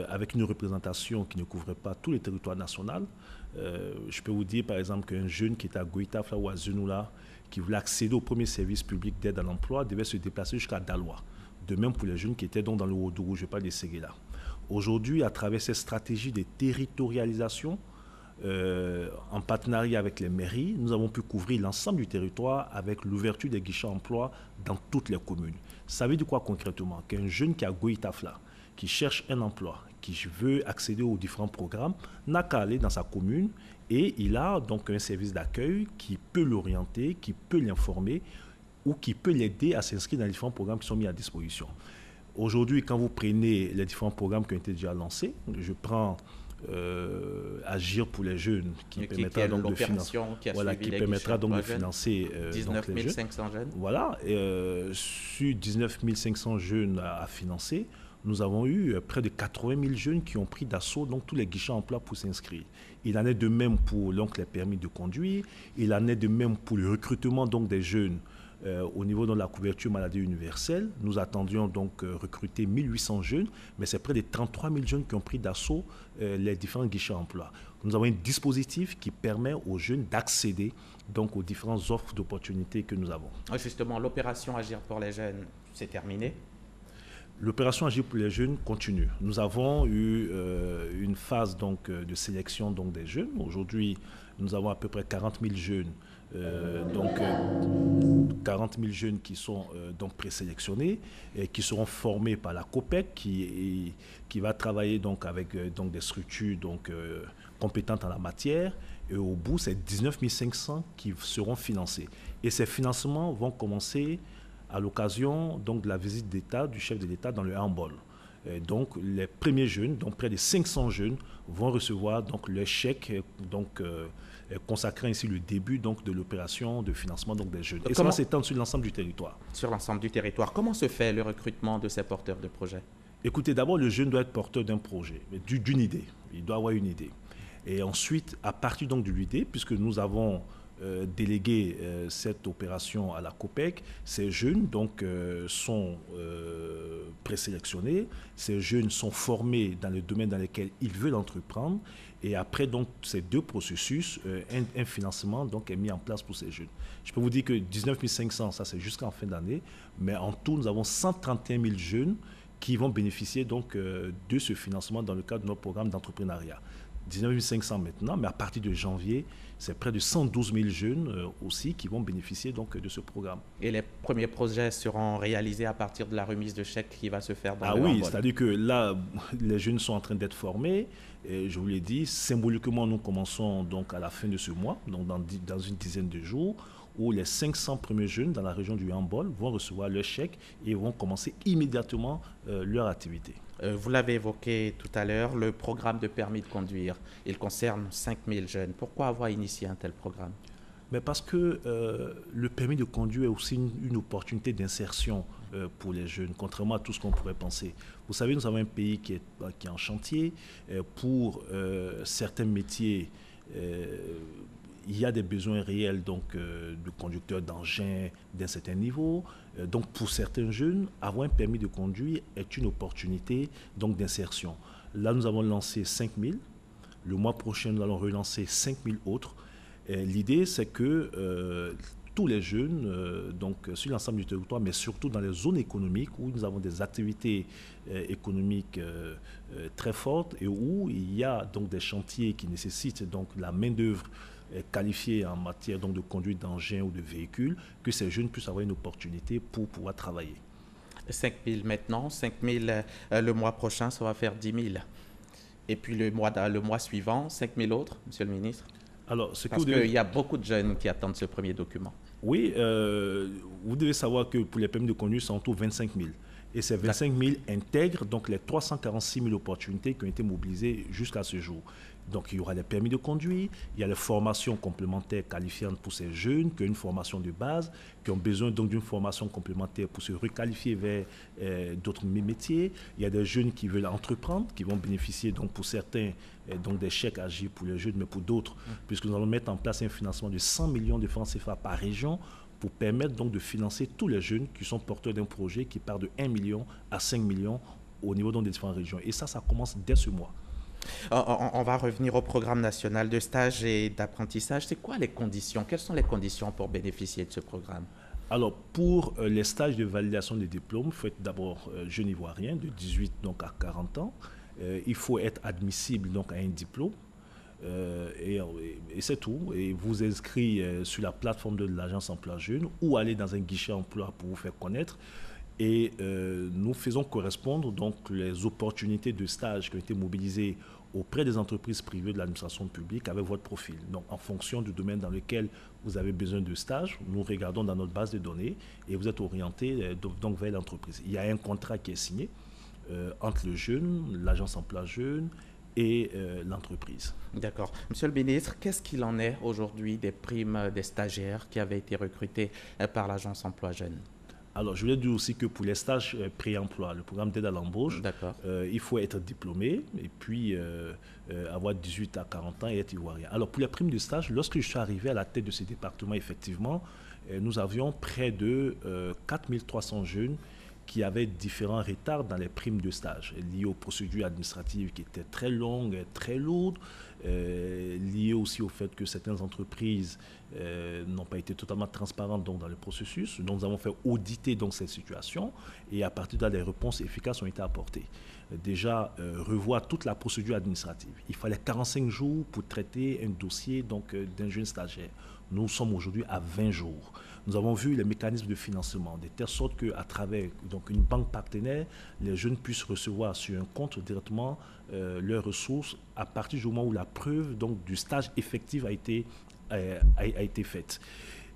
avec une représentation qui ne couvrait pas tous les territoires nationaux. Je peux vous dire par exemple qu'un jeune qui était à Goïtafla ou à Zenoula qui voulait accéder au premier service public d'aide à l'emploi devait se déplacer jusqu'à Daloa. De même pour les jeunes qui étaient donc dans le Ouaddougou, je parle des Séguéla. Aujourd'hui, à travers cette stratégie de territorialisation, en partenariat avec les mairies, nous avons pu couvrir l'ensemble du territoire avec l'ouverture des guichets emploi dans toutes les communes. Ça veut dire quoi concrètement? Qu'un jeune qui a Goïtafla, qui cherche un emploi, qui veut accéder aux différents programmes, n'a qu'à aller dans sa commune et il a donc un service d'accueil qui peut l'orienter, qui peut l'informer ou qui peut l'aider à s'inscrire dans les différents programmes qui sont mis à disposition. Aujourd'hui, quand vous prenez les différents programmes qui ont été déjà lancés, je prends Agir pour les jeunes qui permettra donc de financer 19 500 jeunes. Voilà, sur 19 500 jeunes à financer, nous avons eu près de 80 000 jeunes qui ont pris d'assaut donc tous les guichets emploi pour s'inscrire. Il en est de même pour donc, les permis de conduire, il en est de même pour le recrutement donc, des jeunes au niveau de la couverture maladie universelle. Nous attendions donc recruter 1800 jeunes, mais c'est près de 33 000 jeunes qui ont pris d'assaut les différents guichets emploi. Nous avons un dispositif qui permet aux jeunes d'accéder donc aux différentes offres d'opportunités que nous avons. Justement, l'opération Agir pour les jeunes, c'est terminé? L'opération Agir pour les jeunes continue. Nous avons eu une phase donc, de sélection donc, des jeunes. Aujourd'hui, nous avons à peu près 40 000 jeunes, 40 000 jeunes qui sont donc présélectionnés et qui seront formés par la COPEC qui va travailler donc, avec donc, des structures donc, compétentes en la matière. Et au bout, c'est 19 500 qui seront financés. Et ces financements vont commencer à l'occasion donc, de la visite d'État du chef de l'État dans le handball. Donc les premiers jeunes, donc près de 500 jeunes, vont recevoir donc, le chèque donc, consacrant ainsi le début donc, de l'opération de financement donc, des jeunes. Et ça va s'étendre sur l'ensemble du territoire. Sur l'ensemble du territoire. Comment se fait le recrutement de ces porteurs de projets? Écoutez, d'abord, le jeune doit être porteur d'un projet, d'une idée. Il doit avoir une idée. Et ensuite, à partir donc, de l'idée, puisque nous avons déléguer cette opération à la COPEC. Ces jeunes donc, sont présélectionnés, ces jeunes sont formés dans les domaines dans lesquels ils veulent entreprendre et après donc, ces deux processus, un financement donc, est mis en place pour ces jeunes. Je peux vous dire que 19 500, ça c'est jusqu'en fin d'année, mais en tout nous avons 131 000 jeunes qui vont bénéficier donc, de ce financement dans le cadre de notre programme d'entrepreneuriat. 19 500 maintenant, mais à partir de janvier, c'est près de 112 000 jeunes aussi qui vont bénéficier donc, de ce programme. Et les premiers projets seront réalisés à partir de la remise de chèques qui va se faire dans le oui, c'est-à-dire que là, les jeunes sont en train d'être formés. Et je vous l'ai dit, symboliquement, nous commençons donc à la fin de ce mois, donc dans une dizaine de jours, où les 500 premiers jeunes dans la région du handball vont recevoir leur chèque et vont commencer immédiatement leur activité. Vous l'avez évoqué tout à l'heure, le programme de permis de conduire, il concerne 5000 jeunes. Pourquoi avoir initié un tel programme? Mais parce que le permis de conduire est aussi une opportunité d'insertion pour les jeunes, contrairement à tout ce qu'on pourrait penser. Vous savez, nous avons un pays qui est en chantier. Pour certains métiers, il y a des besoins réels donc, de conducteurs d'engins d'un certain niveau. Donc pour certains jeunes, avoir un permis de conduire est une opportunité d'insertion. Là, nous avons lancé 5000. Le mois prochain, nous allons relancer 5000 autres. L'idée, c'est que tous les jeunes, donc sur l'ensemble du territoire, mais surtout dans les zones économiques où nous avons des activités économiques très fortes et où il y a donc des chantiers qui nécessitent donc la main-d'œuvre qualifiés en matière donc, de conduite d'engins ou de véhicules, que ces jeunes puissent avoir une opportunité pour pouvoir travailler. 5 000 maintenant, 5 000 le mois prochain, ça va faire 10 000. Et puis le mois suivant, 5 000 autres, Monsieur le ministre? Alors, parce qu'il y a beaucoup de jeunes qui attendent ce premier document. Oui, vous devez savoir que pour les permis de conduire, c'est en tout 25 000. Et ces 25 000 intègrent donc les 346 000 opportunités qui ont été mobilisées jusqu'à ce jour. Donc, il y aura les permis de conduire, il y a les formations complémentaires qualifiantes pour ces jeunes qui ont une formation de base, qui ont besoin donc d'une formation complémentaire pour se requalifier vers d'autres métiers. Il y a des jeunes qui veulent entreprendre, qui vont bénéficier donc pour certains donc des chèques Agir pour les jeunes, mais pour d'autres, puisque nous allons mettre en place un financement de 100 millions de francs CFA par région pour permettre donc de financer tous les jeunes qui sont porteurs d'un projet qui part de 1 million à 5 millions au niveau donc des différentes régions. Et ça commence dès ce mois. On va revenir au programme national de stage et d'apprentissage. C'est quoi les conditions? Quelles sont les conditions pour bénéficier de ce programme? Alors, pour les stages de validation des diplômes, il faut être d'abord jeune ivoirien de 18 donc, à 40 ans. Il faut être admissible donc, à un diplôme. Et c'est tout. Et vous inscrire sur la plateforme de l'agence emploi jeune ou aller dans un guichet emploi pour vous faire connaître. Et nous faisons correspondre donc les opportunités de stage qui ont été mobilisées auprès des entreprises privées de l'administration publique avec votre profil. Donc en fonction du domaine dans lequel vous avez besoin de stage, nous regardons dans notre base de données et vous êtes orienté donc vers l'entreprise. Il y a un contrat qui est signé entre le jeune, l'agence emploi jeune et l'entreprise. D'accord. Monsieur le ministre, qu'est-ce qu'il en est aujourd'hui des primes des stagiaires qui avaient été recrutés par l'agence emploi jeune? Alors, je voulais dire aussi que pour les stages pré-emploi, le programme d'aide à l'embauche, il faut être diplômé et puis avoir 18 à 40 ans et être ivoirien. Alors, pour les primes de stage, lorsque je suis arrivé à la tête de ce département, effectivement, nous avions près de 4300 jeunes qui avaient différents retards dans les primes de stage, liés aux procédures administratives qui étaient très longues, très lourdes, liées aussi au fait que certaines entreprises n'ont pas été totalement transparentes donc, dans le processus. Donc nous avons fait auditer donc, cette situation et à partir de là, des réponses efficaces ont été apportées. Déjà, revoir toute la procédure administrative. Il fallait 45 jours pour traiter un dossier d'un jeune stagiaire. Nous sommes aujourd'hui à 20 jours. Nous avons vu les mécanismes de financement, de telle sorte qu'à travers une banque partenaire, les jeunes puissent recevoir sur un compte directement leurs ressources à partir du moment où la preuve du stage effectif a été faite.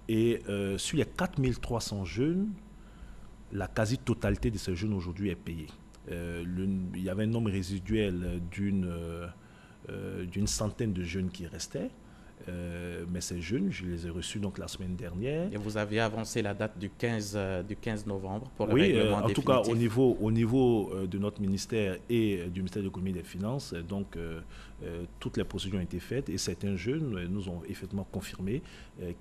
Et sur les 4300 jeunes, la quasi-totalité de ces jeunes aujourd'hui est payée. Il y avait un nombre résiduel d'une centaine de jeunes qui restaient. Mais ces jeunes, je les ai reçus donc la semaine dernière. Et vous aviez avancé la date du 15 novembre pour le règlement définitif. En tout cas, au niveau de notre ministère et du ministère de l'économie et des finances, donc toutes les procédures ont été faites et certains jeunes nous ont effectivement confirmé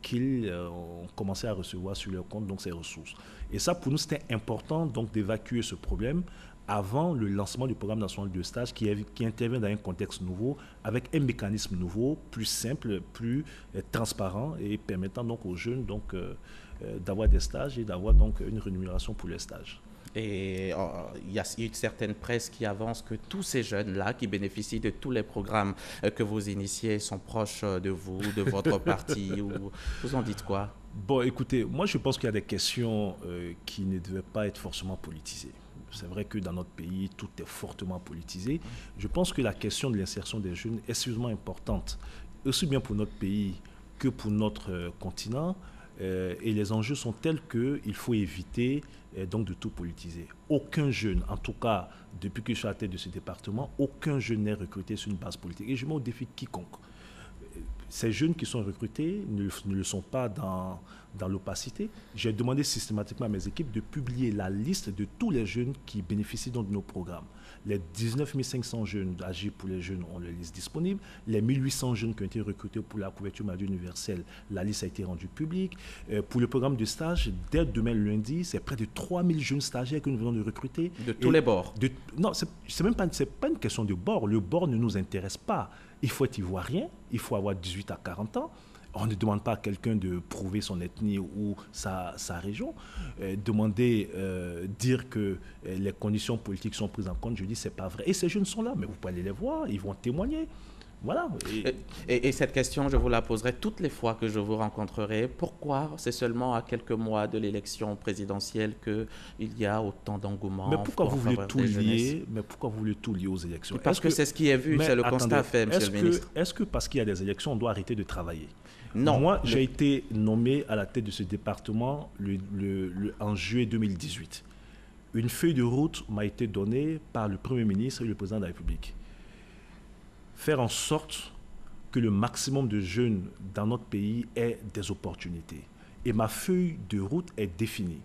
qu'ils ont commencé à recevoir sur leur compte donc ces ressources. Et ça, pour nous, c'était important donc d'évacuer ce problème avant le lancement du programme national de stage qui intervient dans un contexte nouveau, avec un mécanisme nouveau, plus simple, plus transparent et permettant donc aux jeunes d'avoir des stages et d'avoir donc une rémunération pour les stages. Et il y a une certaine presse qui avance que tous ces jeunes-là qui bénéficient de tous les programmes que vous initiez sont proches de vous, de votre parti. Vous en dites quoi? Bon, écoutez, moi je pense qu'il y a des questions qui ne devaient pas être forcément politisées. C'est vrai que dans notre pays, tout est fortement politisé. Je pense que la question de l'insertion des jeunes est suffisamment importante, aussi bien pour notre pays que pour notre continent. Et les enjeux sont tels qu'il faut éviter donc de tout politiser. Aucun jeune, en tout cas depuis que je suis à la tête de ce département, aucun jeune n'est recruté sur une base politique. Et je mets au défi quiconque. Ces jeunes qui sont recrutés ne le sont pas dans l'opacité. J'ai demandé systématiquement à mes équipes de publier la liste de tous les jeunes qui bénéficient donc de nos programmes. Les 19 500 jeunes d'Agir pour les jeunes ont la liste disponible. Les 1800 jeunes qui ont été recrutés pour la couverture maladie universelle, la liste a été rendue publique. Pour le programme de stage, dès demain lundi, c'est près de 3000 jeunes stagiaires que nous venons de recruter. De tous les bords? Non, c'est même pas une question de bord. Le bord ne nous intéresse pas. Il faut être ivoirien, il faut avoir 18 à 40 ans. On ne demande pas à quelqu'un de prouver son ethnie ou sa région. Dire que les conditions politiques sont prises en compte, je dis c'est pas vrai. Et ces jeunes sont là, mais vous pouvez aller les voir, ils vont témoigner. Voilà. Et cette question, je vous la poserai toutes les fois que je vous rencontrerai. Pourquoi c'est seulement à quelques mois de l'élection présidentielle qu'il y a autant d'engouement? Mais pourquoi vous voulez tout lier? Mais pourquoi vous voulez tout lier aux élections? Parce que c'est ce qui est vu, c'est le constat fait, monsieur le ministre. Est-ce que parce qu'il y a des élections, on doit arrêter de travailler? Non. Moi, j'ai été nommé à la tête de ce département en juillet 2018. Une feuille de route m'a été donnée par le Premier ministre et le Président de la République. Faire en sorte que le maximum de jeunes dans notre pays aient des opportunités. Et ma feuille de route est définie.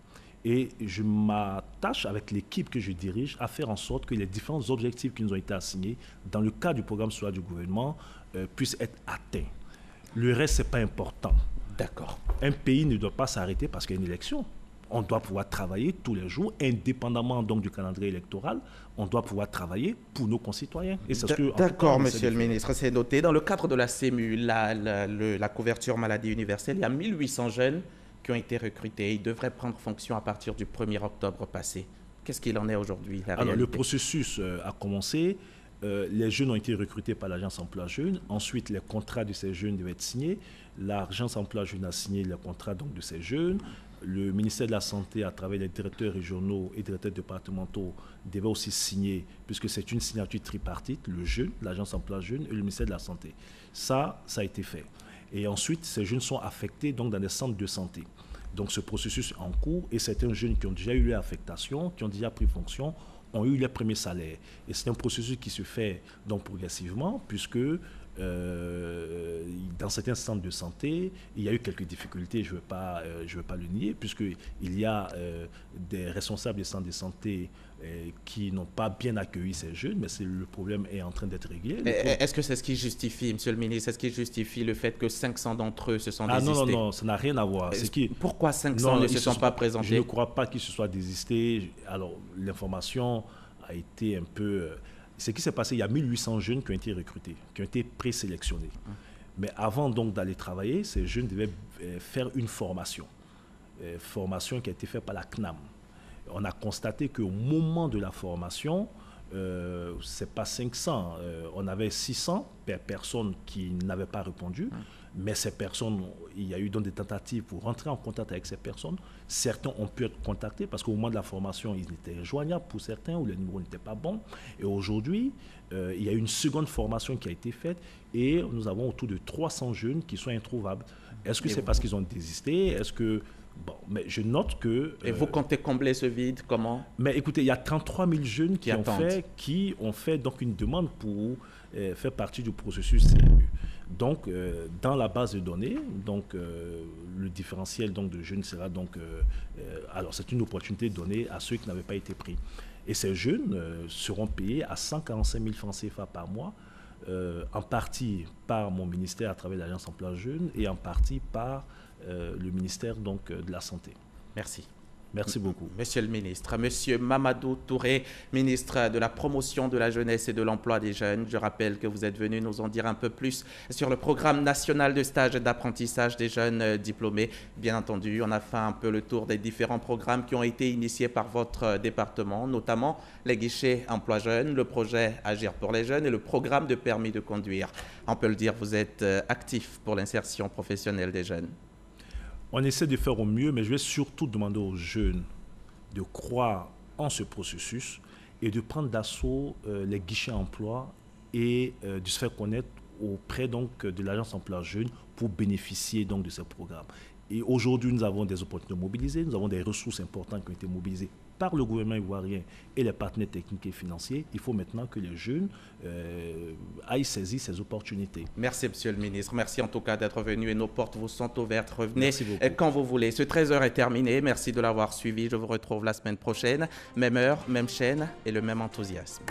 Et je m'attache avec l'équipe que je dirige à faire en sorte que les différents objectifs qui nous ont été assignés dans le cadre du programme social du gouvernement puissent être atteints. Le reste, ce n'est pas important. D'accord. Un pays ne doit pas s'arrêter parce qu'il y a une élection. On doit pouvoir travailler tous les jours, indépendamment donc du calendrier électoral. On doit pouvoir travailler pour nos concitoyens. D'accord, monsieur le ministre, c'est noté. Dans le cadre de la CEMU, la couverture maladie universelle, il y a 1800 jeunes qui ont été recrutés. Ils devraient prendre fonction à partir du 1er octobre passé. Qu'est-ce qu'il en est aujourd'hui? Alors, le processus a commencé. Les jeunes ont été recrutés par l'Agence Emploi Jeunes. Ensuite, les contrats de ces jeunes devaient être signés. L'Agence Emploi Jeunes a signé les contrats donc, de ces jeunes. Le ministère de la Santé, à travers les directeurs régionaux et directeurs départementaux, devait aussi signer, puisque c'est une signature tripartite, le jeune, l'Agence Emploi Jeunes et le ministère de la Santé. Ça a été fait. Et ensuite, ces jeunes sont affectés donc, dans des centres de santé. Donc ce processus est en cours et certains jeunes qui ont déjà eu leur affectation, qui ont déjà pris fonction, ont eu les premiers salaires. Et c'est un processus qui se fait donc progressivement, puisque dans certains centres de santé, il y a eu quelques difficultés, je ne veux pas le nier, puisqu'il y a des responsables des centres de santé qui n'ont pas bien accueilli ces jeunes, mais le problème est en train d'être réglé. Est-ce que c'est ce qui justifie, Monsieur le ministre, est-ce qui justifie le fait que 500 d'entre eux se sont désistés? Non, ça n'a rien à voir. Pourquoi 500 ne se sont pas présentés? Je ne crois pas qu'ils se soient désistés. Alors, l'information a été un peu... Ce qui s'est passé, il y a 1800 jeunes qui ont été recrutés, qui ont été présélectionnés. Mais avant donc d'aller travailler, ces jeunes devaient faire une formation. Formation qui a été faite par la CNAM. On a constaté qu'au moment de la formation, ce n'est pas 500. On avait 600 personnes qui n'avaient pas répondu. Mais ces personnes, il y a eu donc des tentatives pour rentrer en contact avec ces personnes. Certains ont pu être contactés parce qu'au moment de la formation, ils étaient joignables pour certains ou les numéros n'étaient pas bons. Et aujourd'hui, il y a eu une seconde formation qui a été faite et nous avons autour de 300 jeunes qui sont introuvables. Est-ce que c'est parce qu'ils ont désisté? Est-ce que... Bon, mais je note que... Et vous comptez combler ce vide, comment? Mais écoutez, il y a 33 000 jeunes qui ont fait donc une demande pour faire partie du processus CMU. Donc, dans la base de données, donc, le différentiel donc, de jeunes sera donc... alors, c'est une opportunité donnée à ceux qui n'avaient pas été pris. Et ces jeunes seront payés à 145 000 francs CFA par mois, en partie par mon ministère à travers l'Alliance Emploi Jeunes et en partie par le ministère donc, de la Santé. Merci. Merci beaucoup. Monsieur le ministre, Monsieur Mamadou Touré, ministre de la Promotion de la Jeunesse et de l'Emploi des Jeunes, je rappelle que vous êtes venu nous en dire un peu plus sur le programme national de stage et d'apprentissage des jeunes diplômés. Bien entendu, on a fait un peu le tour des différents programmes qui ont été initiés par votre département, notamment les guichets emploi jeunes, le projet Agir pour les jeunes et le programme de permis de conduire. On peut le dire, vous êtes actif pour l'insertion professionnelle des jeunes. On essaie de faire au mieux, mais je vais surtout demander aux jeunes de croire en ce processus et de prendre d'assaut les guichets emploi et de se faire connaître auprès donc, de l'Agence Emploi Jeunes pour bénéficier donc, de ces programmes. Et aujourd'hui, nous avons des opportunités mobilisées, nous avons des ressources importantes qui ont été mobilisées par le gouvernement ivoirien et les partenaires techniques et financiers. Il faut maintenant que les jeunes aillent saisir ces opportunités. Merci, Monsieur le ministre. Merci en tout cas d'être venu et nos portes vous sont ouvertes. Revenez quand vous voulez. Ce 13h est terminé. Merci de l'avoir suivi. Je vous retrouve la semaine prochaine. Même heure, même chaîne et le même enthousiasme.